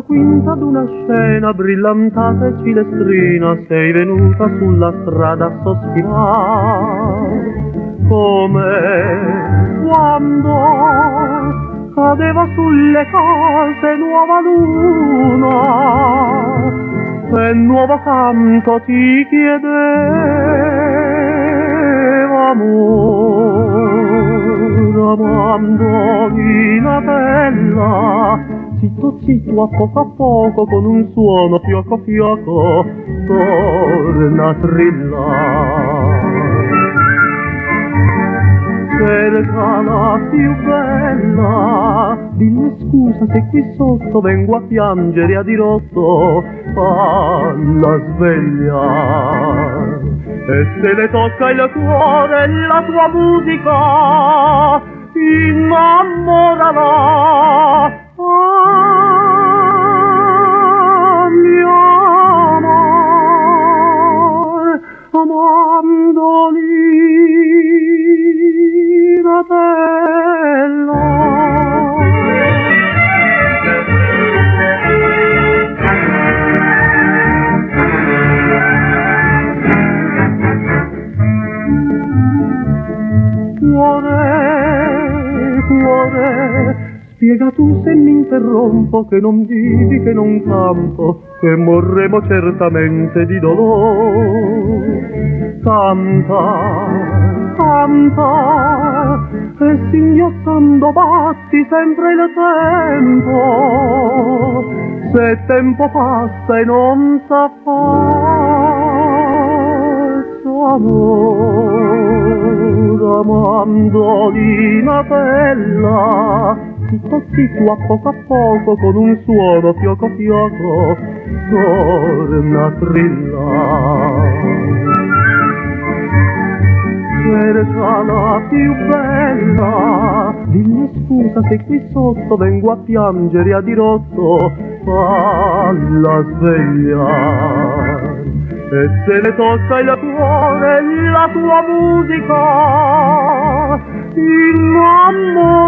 quinta d'una scena brillantata e cilestrina, sei venuta sulla strada a sospirare, come quando cadeva sulle case nuova luna e nuovo canto ti chiedeva amore, mandolina bella, zitto zitto a poco con un suono fioco fioco torna a trillare. Cerca la più bella, dille scusa se qui sotto vengo a piangere a dirotto, falla svegliare. E se le tocca il cuore la tua musica, innamorala. Ah, mio amor, mandolina bella. Cuore, spiega tu se mi interrompo, che non vivi, che non campo, che morremo certamente di dolore. Canta, canta, e singhiozzando batti sempre il tempo, se tempo passa e non s'affaccia amore, mandolina bella, zitto zitto a poco con un suono fioco fioco torna a trillare. Cerca la più bella, dille scusa se qui sotto vengo a piangere a dirotto, falla svegliare. E se le tocca il cuore la tua musica, innamorala.